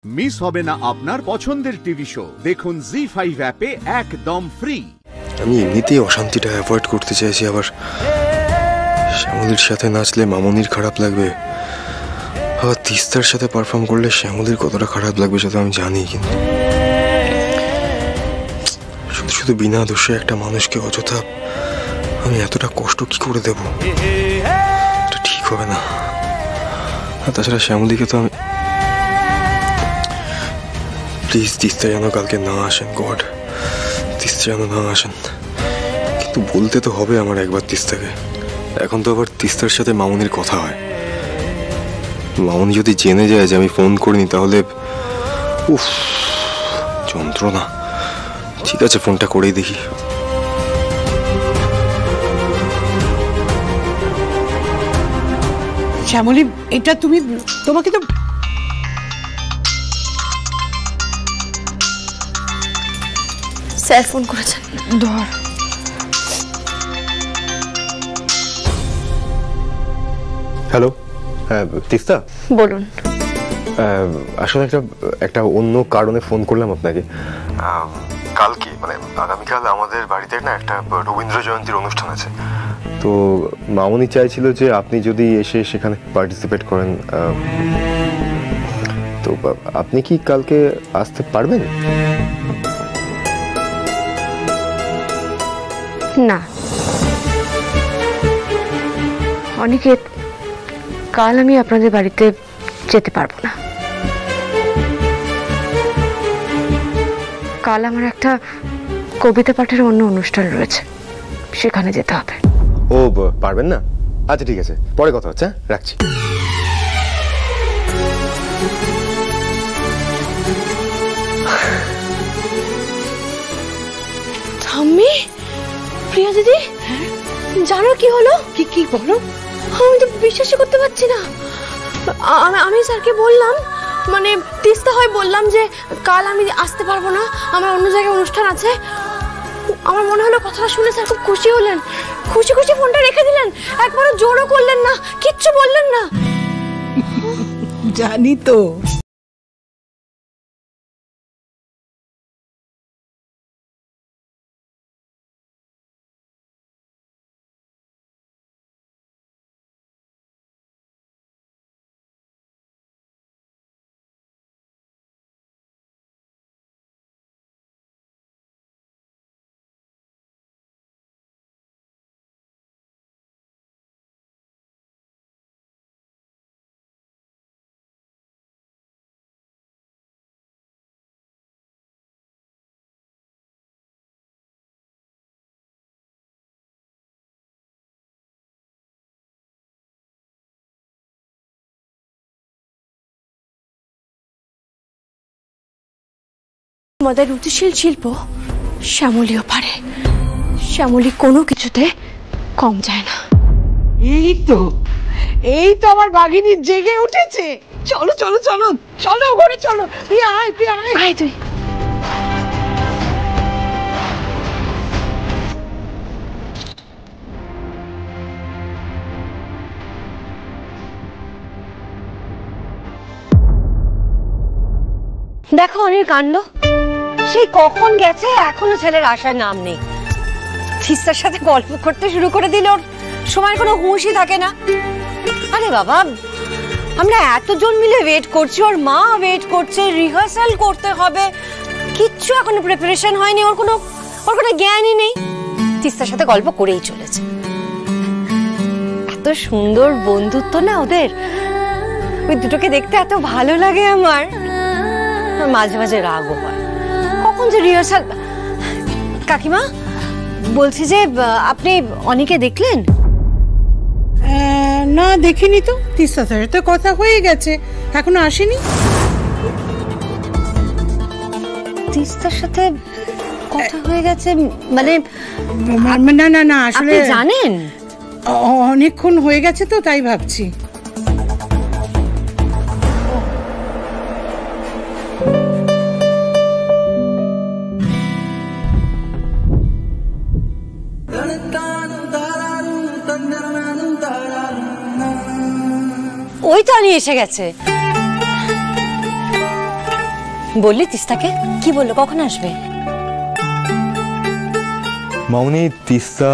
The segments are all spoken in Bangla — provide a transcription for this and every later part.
মিস হবে না আপনার পছন্দের টিভি শো। দেখুন জি5 অ্যাপে একদম ফ্রি। আমি এমনিতেই অশান্তিটা অ্যাভয়েড করতে চাইছি, আবার শ্যামলীর সাথে নাচলে মামনির খারাপ লাগবে, আবার তিস্তার সাথে পারফর্ম করলে শ্যামলীর কতটা খারাপ লাগবে সেটা আমি জানি। কিন্তু শুধু শুধু বিনা দোষে একটা মানুষকে অযথা আমি এতটা কষ্ট কি করে দেব? এটা ঠিক হবে না। আর তাছাড়া শ্যামলীকে তো আমি, প্লিজ তিস্তা যেন কালকে না আসেন, গড তিস্তা যেন না আসেন। কিন্তু বলতে তো হবে আমার একবার তিস্তাকে। এখন তো আবার তিস্তার সাথে মামনির কথা হয়, মামনি যদি জেনে যায় যে আমি ফোন করিনি তাহলে উফ যন্ত্রণা। ঠিক আছে, ফোনটা করেই দেখি। শ্যামলী, এটা তুমি, তোমাকে তো স্যার ফোন করেছেন। ধর। হ্যালো, হ্যাঁ তিস্তা বলুন। আসলে একটা অন্য কারণে ফোন করলাম আপনাকে। কালকে মানে আগামীকাল আমাদের বাড়িতে না একটা রবীন্দ্র জয়ন্তীর অনুষ্ঠান আছে, তো মামনি চাইছিল যে আপনি যদি এসে সেখানে পার্টিসিপেট করেন। তো আপনি কি কালকে আসতে পারবেন? না অনিকেত, কাল আমি আপনাদের বাড়িতে যেতে পারবো না। কাল আমার একটা কবিতা পাঠের অন্য অনুষ্ঠান রয়েছে, সেখানে যেতে হবে। ও পারবেন না? আচ্ছা ঠিক আছে, পরে কথা হচ্ছে, রাখছি। ঠাম্মি, প্রিয়া দিদি, জানো কি হলো? কি বলো? আমি তো বিশ্বাসই করতে পারছি না। আমি স্যারকে বললাম, মানে তিস্তা হয় বললাম যে কাল আমি আসতে পারবো না, আমার অন্য জায়গায় অনুষ্ঠান আছে। আমার মনে হলো কথাটা শুনে স্যার খুব খুশি হলেন, খুশি খুশি ফোনটা রেখে দিলেন, একবারও জোরও করলেন না, কিচ্ছু বললেন না। জানি তো। আমাদের রুচিশীল শিল্প শ্যামলীও পারে, শ্যামলী কোনো কিছুতে কম যায় না। এই তো আমার বাঘিনী জেগে উঠেছে। চলো চলো চলো চলো, ঘরে চলো। প্রিয়া আয়, প্রিয়া আয় তুই। দেখো অনির কাণ্ড, সেই কখন গেছে এখনো ছেলের আসার নাম নেই। তিস্তার সাথে গল্প করতে শুরু করে দিল, ওর সময়ের কোনো হুঁশই থাকে না। আরে বাবা, আমরা এতজন মিলে ওয়েট করছি, ওর মা ওয়েট করছে, রিহার্সাল করতে হবে, কিচ্ছু এখনো প্রিপারেশন হয়নি, ওর কোনো জ্ঞানই নেই। তিস্তার সাথে গল্প করেই চলেছে। এত সুন্দর বন্ধুত্ব না ওদের, ওই দুটোকে দেখতে এত ভালো লাগে আমার। মাঝে মাঝে রাগও হয়, কখন যে রিহার্সাল। কাকিমা বলছি যে আপনি অনিকে দেখলেন? না দেখিনি তো, তিস্তা স্যারের তো কথা হয়ে গেছে, এখনো আসেনি। তিস্তার সাথে কথা হয়ে গেছে মানে? না না না, আসলে জানেন অনেকক্ষণ হয়ে গেছে তো, তাই ভাবছি। ওই তো আনি এসে গেছে। বললি তিস্তাকে? কি বললো, কখন আসবে? মামনি, তিস্তা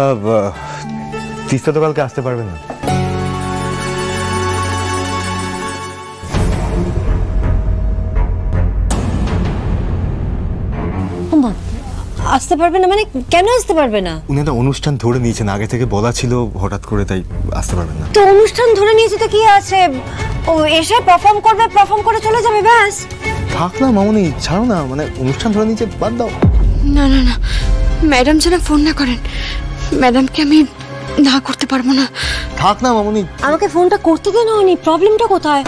তো কালকে আসতে পারবে না। আসতে পারবে না মানে কেন আসতে পারবে না? উনি একটা অনুষ্ঠান ধরে নিয়েছেন, আগে থেকে বলা ছিল, হঠাৎ করে তাই আসতে পারবেন না। তো অনুষ্ঠান ধরে নিয়েছে তো কি আছে, ও এসে পারফর্ম করবে, পারফর্ম করে চলে যাবে, ব্যাস। থাক না মামনি, ছাড়ো না, মানে অনুষ্ঠান ধরে নিয়েছে, বাদ দাও। না না না, ম্যাডাম যেন ফোন না করেন, ম্যাডামকে আমি না করতে পারবো না। থাক না মামনি। আমাকে ফোনটা করতে দে না, প্রবলেমটা কোথায়?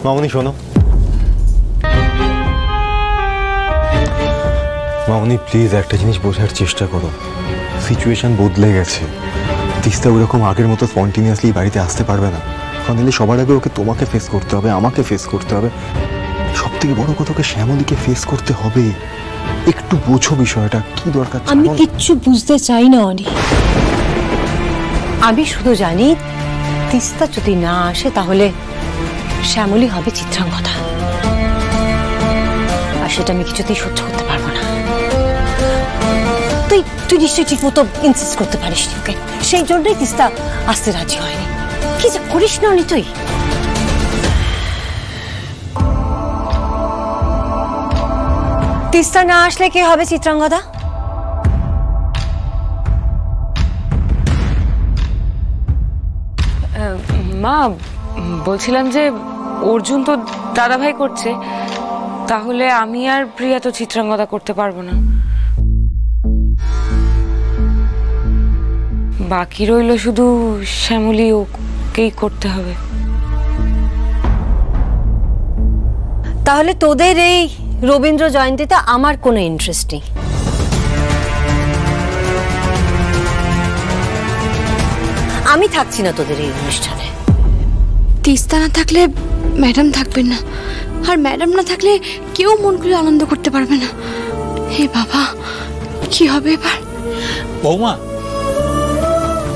মামনি শোনো, মামনি প্লিজ একটা জিনিস বোঝার চেষ্টা করো, সিচুয়েশন বদলে গেছে। তিস্তা ওরকম আগের মতো স্পন্টিনিয়াসলি বাড়িতে আসতে পারবে না, কারণ সবার আগে ওকে তোমাকে ফেস করতে হবে, আমাকে ফেস করতে হবে, সব থেকে বড় কথা ওকে শ্যামলীকে ফেস করতে হবে। একটু বোঝো বিষয়টা, কি দরকার। আমি কিচ্ছু বুঝতে চাই না অনি, আমি শুধু জানি তিস্তা যদি না আসে তাহলে শ্যামলী হবে চিত্রাঙ্গদা, আর সেটা আমি কিছুতেই সহ্য করতে পারবো না। তুই নিশ্চয়ই ঠিক মতো ইনসিস্ট করতে পারিস ওকে, সেই জন্যই তিস্তা আসতে রাজি হয়নি। কি যে করিস না অনি তুই। তিস্তা না আসলে কি হবে চিত্রাঙ্গদা? মা, বলছিলাম যে অর্জুন তো দাদাভাই করছে, তাহলে আমি আর প্রিয়া তো চিত্রাঙ্গদা করতে পারবো না। বাকি রইল শুধু শ্যামলী, ওকেই করতে হবে। তাহলে তোদের এই রবীন্দ্র জয়ন্তীতে আমার কোনো ইন্টারেস্ট নেই। আমি থাকছি না তোদের এই অনুষ্ঠানে। তিস্তা না থাকলে ম্যাডাম থাকবেন না, আর ম্যাডাম না থাকলে কেউ মন খুলে আনন্দ করতে পারবে না। হে বাবা, কি হবে এবার? বৌমা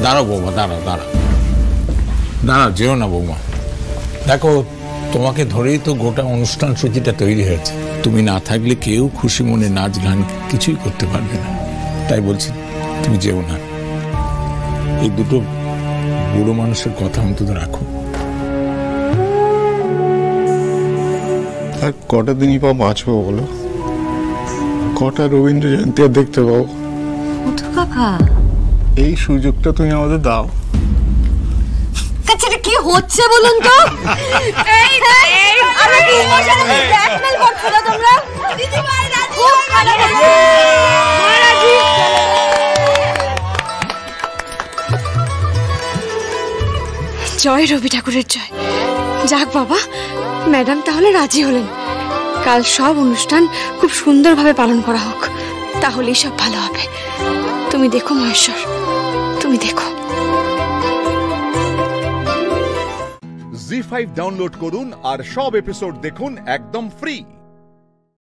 দাঁড়াও, বৌমা দাঁড়াও, যেও না বৌমা। দেখো, তোমাকে ধরেই তো গোটা অনুষ্ঠান সূচিটা তৈরি হয়েছে। তুমি না থাকলে কেউ খুশি মনে নাচ গান কিছুই করতে পারবে না, তাই বলছি তুমি যেও না। এই দুটো বুড়ো মানুষের কথা অন্তত রাখো। আর কটা দিনই বাঁচবো বলো? কটা রবীন্দ্র জয়ন্তী আর দেখতে পাবো? কাকা, এই সুযোগটা তুমি আমাদের দাও। এটা কি হচ্ছে বলুন তো? আমাকে ইমোশনালি ব্ল্যাকমেল করছো না তোমরা? দিদিভাই রাজি, জয় রবি ঠাকুরের জয়। যাক বাবা, ম্যাডাম তাহলে রাজি হলেন। কাল সব অনুষ্ঠান খুব সুন্দরভাবে পালন করা হোক, তাহলেই সব ভালো হবে। তুমি দেখো মহেশ্বর, তুমি দেখো। জি5 ডাউনলোড করুন আর সব এপিসোড দেখুন একদম ফ্রি।